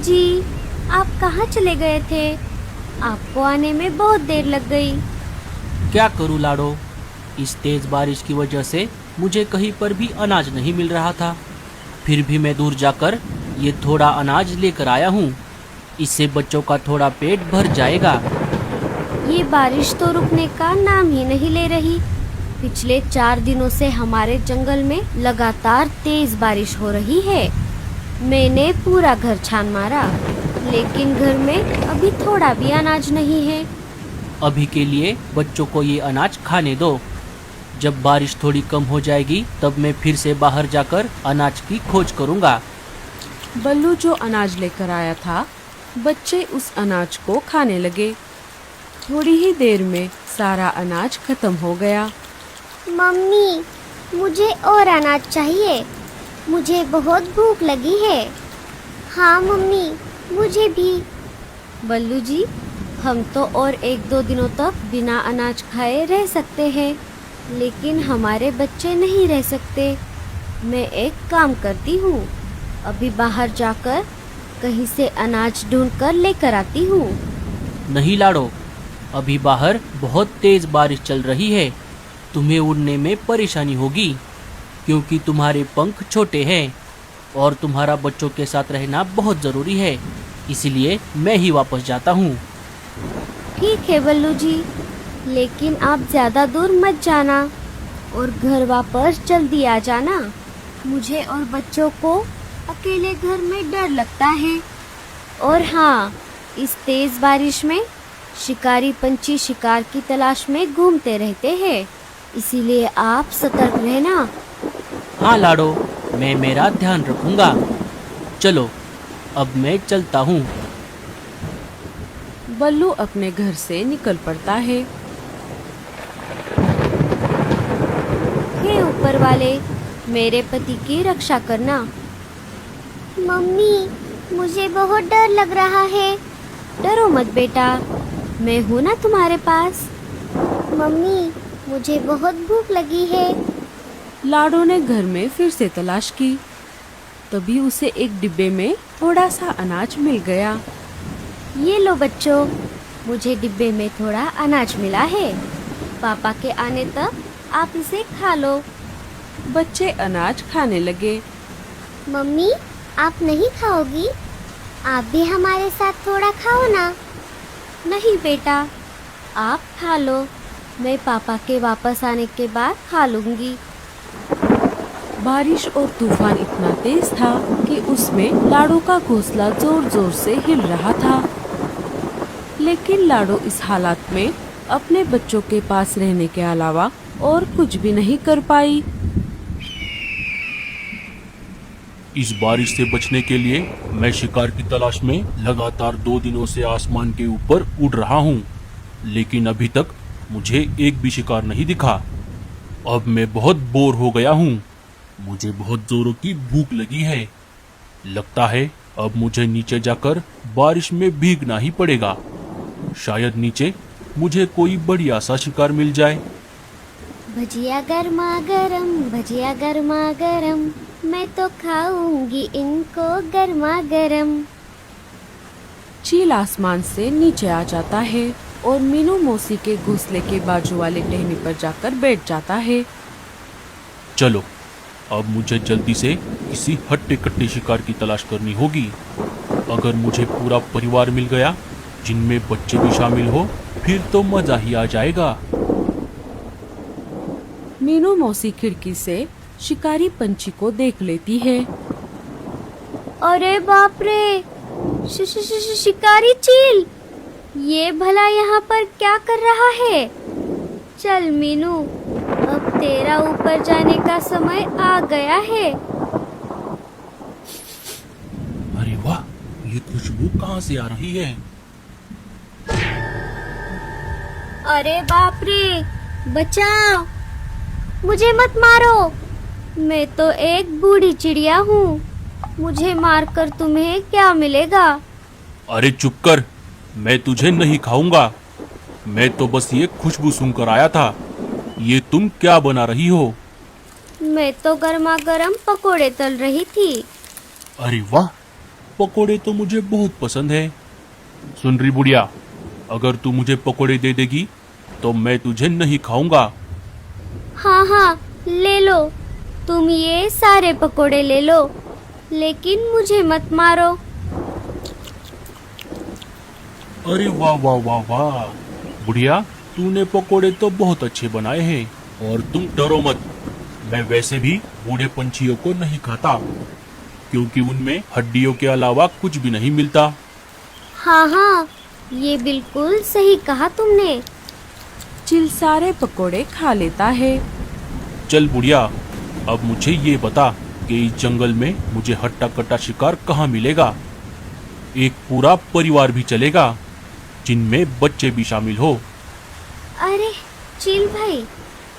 जी, आप कहाँ चले गए थे? आपको आने में बहुत देर लग गई। क्या करूं लाडो, इस तेज बारिश की वजह से मुझे कहीं पर भी अनाज नहीं मिल रहा था। फिर भी मैं दूर जाकर ये थोड़ा अनाज लेकर आया हूँ। इससे बच्चों का थोड़ा पेट भर जाएगा। ये बारिश तो रुकने का नाम ही नहीं ले रही। पिछले 4 दिनों से हमारे जंगल में लगातार तेज बारिश हो रही है। मैंने पूरा घर छान मारा, लेकिन घर में अभी थोड़ा भी अनाज नहीं है। अभी के लिए बच्चों को ये अनाज खाने दो। जब बारिश थोड़ी कम हो जाएगी तब मैं फिर से बाहर जाकर अनाज की खोज करूँगा। बल्लू जो अनाज लेकर आया था, बच्चे उस अनाज को खाने लगे। थोड़ी ही देर में सारा अनाज खत्म हो गया। मम्मी, मुझे और अनाज चाहिए। मुझे बहुत भूख लगी है। हाँ मम्मी, मुझे भी। बल्लू जी, हम तो और 1-2 दिनों तक बिना अनाज खाए रह सकते हैं, लेकिन हमारे बच्चे नहीं रह सकते। मैं एक काम करती हूँ, अभी बाहर जाकर कहीं से अनाज ढूंढकर लेकर आती हूँ। नहीं लाडो, अभी बाहर बहुत तेज बारिश चल रही है। तुम्हें उड़ने में परेशानी होगी, क्योंकि तुम्हारे पंख छोटे हैं और तुम्हारा बच्चों के साथ रहना बहुत ज़रूरी है। इसलिए मैं ही वापस जाता हूँ। ठीक है बल्लू जी, लेकिन आप ज़्यादा दूर मत जाना और घर वापस जल्दी आ जाना। मुझे और बच्चों को अकेले घर में डर लगता है। और हाँ, इस तेज बारिश में शिकारी पंछी शिकार की तलाश में घूमते रहते हैं, इसीलिए आप सतर्क रहना। हाँ लाडो, मैं मेरा ध्यान रखूँगा। चलो, अब मैं चलता हूँ। बल्लू अपने घर से निकल पड़ता है। हे ऊपर वाले, मेरे पति की रक्षा करना। मम्मी, मुझे बहुत डर लग रहा है। डरो मत बेटा, मैं हूँ ना तुम्हारे पास। मम्मी, मुझे बहुत भूख लगी है। लाडो ने घर में फिर से तलाश की। तभी उसे एक डिब्बे में थोड़ा सा अनाज मिल गया। ये लो बच्चों, मुझे डिब्बे में थोड़ा अनाज मिला है। पापा के आने तक आप इसे खा लो। बच्चे अनाज खाने लगे। मम्मी, आप नहीं खाओगी? आप भी हमारे साथ थोड़ा खाओ ना। नहीं बेटा, आप खा लो, मैं पापा के वापस आने के बाद खा लूंगी। बारिश और तूफान इतना तेज था कि उसमें लाडो का घोंसला जोर जोर से हिल रहा था। लेकिन लाडो इस हालात में अपने बच्चों के पास रहने के अलावा और कुछ भी नहीं कर पाई। इस बारिश से बचने के लिए मैं शिकार की तलाश में लगातार 2 दिनों से आसमान के ऊपर उड़ रहा हूँ, लेकिन अभी तक मुझे एक भी शिकार नहीं दिखा। अब मैं बहुत बोर हो गया हूँ। मुझे बहुत जोरों की भूख लगी है। लगता है अब मुझे नीचे जाकर बारिश में भीगना ही पड़ेगा। शायद नीचे मुझे कोई बढ़िया सा शिकार मिल जाए। भजिया गर्मा गरम, भजिया गर्मा गरम, मैं तो खाऊंगी इनको गर्मा गरम। चील आसमान से नीचे आ जाता है और मीनू मौसी के घोंसले के बाजू वाले टहनी पर जाकर बैठ जाता है। चलो, अब मुझे जल्दी से किसी हट्टे कट्टे शिकार की तलाश करनी होगी। अगर मुझे पूरा परिवार मिल गया, जिनमें बच्चे भी शामिल हो, फिर तो मजा ही आ जाएगा। मीनू मौसी खिड़की से शिकारी पंछी को देख लेती है। अरे बाप रे, शिकारी चील, ये भला यहाँ पर क्या कर रहा है? चल मीनू, अब तेरा ऊपर जाने का समय आ गया है। अरे वाह, ये खुशबू कहाँ से आ रही है? अरे बाप रे, बचाओ, मुझे मत मारो। मैं तो एक बूढ़ी चिड़िया हूँ, मुझे मारकर तुम्हें क्या मिलेगा? अरे चुप कर, मैं तुझे नहीं खाऊंगा। मैं तो बस ये खुशबू सूंघकर आया था। ये तुम क्या बना रही हो? मैं तो गर्मा गर्म पकोड़े तल रही थी। अरे वाह, पकोड़े तो मुझे बहुत पसंद है। सुन रही बुढ़िया, अगर तू मुझे पकोड़े दे देगी तो मैं तुझे नहीं खाऊंगा। हाँ हाँ, ले लो, तुम ये सारे पकोड़े ले लो, लेकिन मुझे मत मारो। अरे वाह वाह वाह वाह, बुढ़िया तूने पकोड़े तो बहुत अच्छे बनाए हैं। और तुम डरो मत, मैं वैसे भी बूढ़े पंछियों को नहीं खाता, क्योंकि उनमें हड्डियों के अलावा कुछ भी नहीं मिलता। हाँ हाँ, ये बिल्कुल सही कहा तुमने। चील सारे पकोड़े खा लेता है। चल बुढ़िया, अब मुझे ये बता कि इस जंगल में मुझे हट्टा कट्टा शिकार कहाँ मिलेगा। एक पूरा परिवार भी चलेगा, जिनमें बच्चे भी शामिल हो। अरे चील भाई,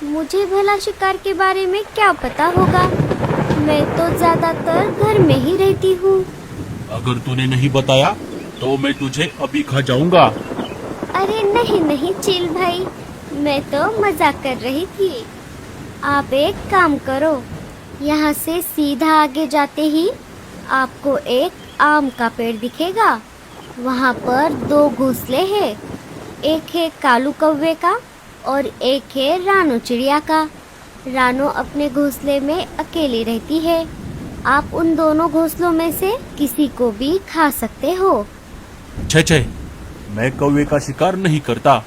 मुझे भला शिकार के बारे में क्या पता होगा, मैं तो ज्यादातर घर में ही रहती हूँ। अगर तूने नहीं बताया तो मैं तुझे अभी खा जाऊंगा। अरे नहीं नहीं चील भाई, मैं तो मजाक कर रही थी। आप एक काम करो, यहाँ से सीधा आगे जाते ही आपको एक आम का पेड़ दिखेगा। वहाँ पर 2 घोंसले हैं, एक है कालू कौवे का और एक है रानो चिड़िया का। रानो अपने घोंसले में अकेली रहती है। आप उन दोनों घोंसलों में से किसी को भी खा सकते हो। छे छे, मैं कौवे का शिकार नहीं करता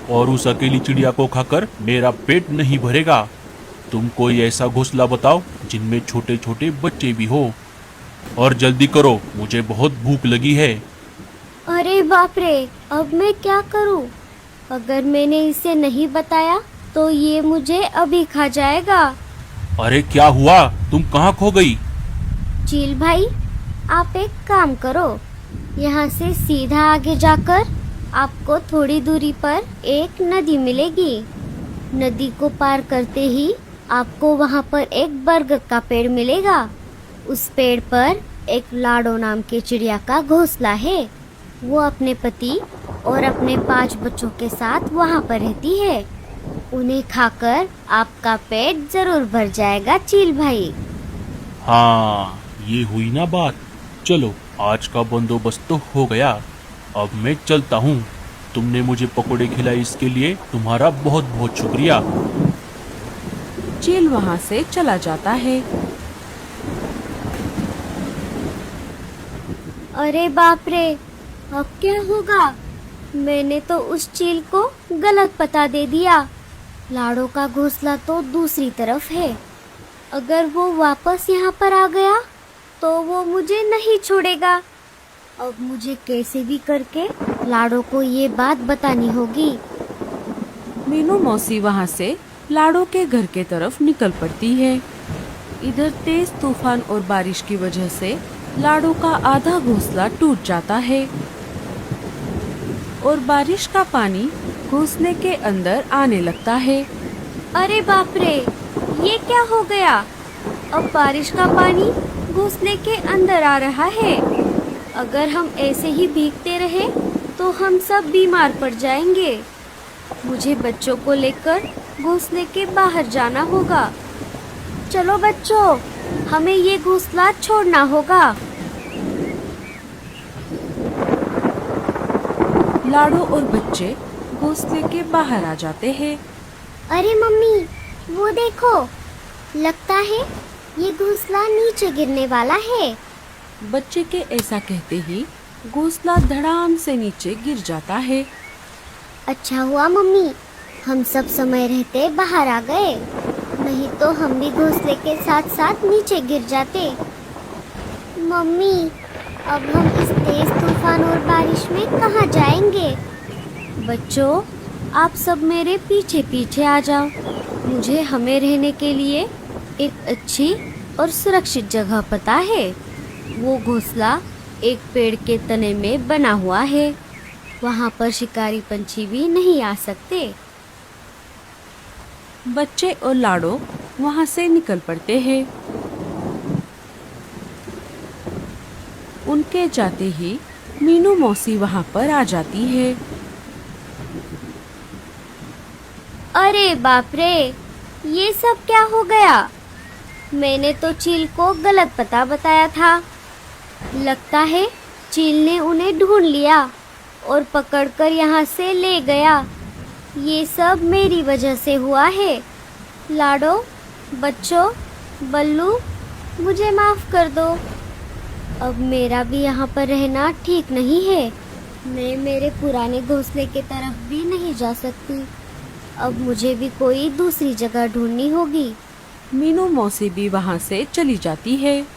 और उस अकेली चिड़िया को खाकर मेरा पेट नहीं भरेगा। तुम कोई ऐसा घोंसला बताओ जिनमें छोटे छोटे बच्चे भी हो, और जल्दी करो, मुझे बहुत भूख लगी है। अरे बाप रे, अब मैं क्या करूं? अगर मैंने इसे नहीं बताया तो ये मुझे अभी खा जाएगा। अरे क्या हुआ, तुम कहाँ खो गई? चील भाई, आप एक काम करो, यहाँ से सीधा आगे जाकर आपको थोड़ी दूरी पर एक नदी मिलेगी। नदी को पार करते ही आपको वहाँ पर एक बरगद का पेड़ मिलेगा। उस पेड़ पर एक लाडो नाम के चिड़िया का घोंसला है। वो अपने पति और अपने 5 बच्चों के साथ वहाँ पर रहती है। उन्हें खाकर आपका पेट जरूर भर जाएगा चील भाई। हाँ, ये हुई ना बात। चलो, आज का बंदोबस्त तो हो गया। अब मैं चलता हूँ। तुमने मुझे पकोड़े खिलाए, इसके लिए तुम्हारा बहुत बहुत शुक्रिया। चील वहाँ से चला जाता है। अरे बाप रे, अब क्या होगा? मैंने तो उस चील को गलत पता दे दिया। लाडो का घोंसला तो दूसरी तरफ है। अगर वो वापस यहाँ पर आ गया तो वो मुझे नहीं छोड़ेगा। अब मुझे कैसे भी करके लाडो को ये बात बतानी होगी। मीनू मौसी वहाँ से लाडो के घर के तरफ निकल पड़ती है। इधर तेज तूफान और बारिश की वजह से लाडो का आधा घोंसला टूट जाता है और बारिश का पानी घोंसले के अंदर आने लगता है। अरे बाप रे, ये क्या हो गया? अब बारिश का पानी घोंसले के अंदर आ रहा है। अगर हम ऐसे ही भीगते रहे तो हम सब बीमार पड़ जाएंगे। मुझे बच्चों को लेकर घोंसले के बाहर जाना होगा। चलो बच्चों, हमें ये घोंसला छोड़ना होगा। लाडो और बच्चे घोंसले के बाहर आ जाते हैं। अरे मम्मी, वो देखो, लगता है ये घोंसला नीचे गिरने वाला है। बच्चे के ऐसा कहते ही घोंसला धड़ाम से नीचे गिर जाता है। अच्छा हुआ मम्मी, हम सब समय रहते बाहर आ गए, नहीं तो हम भी घोंसले के साथ साथ नीचे गिर जाते। मम्मी, अब हम इस तेज तूफान और बारिश में कहाँ जाएंगे? बच्चों, आप सब मेरे पीछे पीछे आ जाओ। मुझे हमें रहने के लिए एक अच्छी और सुरक्षित जगह पता है। वो घोंसला एक पेड़ के तने में बना हुआ है। वहाँ पर शिकारी पंछी भी नहीं आ सकते। बच्चे और लाडो वहाँ से निकल पड़ते हैं। उनके जाते ही मीनू मौसी वहाँ पर आ जाती है। अरे बाप रे, ये सब क्या हो गया? मैंने तो चील को गलत पता बताया था। लगता है चील ने उन्हें ढूंढ लिया और पकड़कर यहाँ से ले गया। ये सब मेरी वजह से हुआ है। लाडो, बच्चों, बल्लू, मुझे माफ कर दो। अब मेरा भी यहाँ पर रहना ठीक नहीं है। मैं मेरे पुराने घोंसले के तरफ भी नहीं जा सकती। अब मुझे भी कोई दूसरी जगह ढूंढनी होगी। मीनू मौसी भी वहाँ से चली जाती है।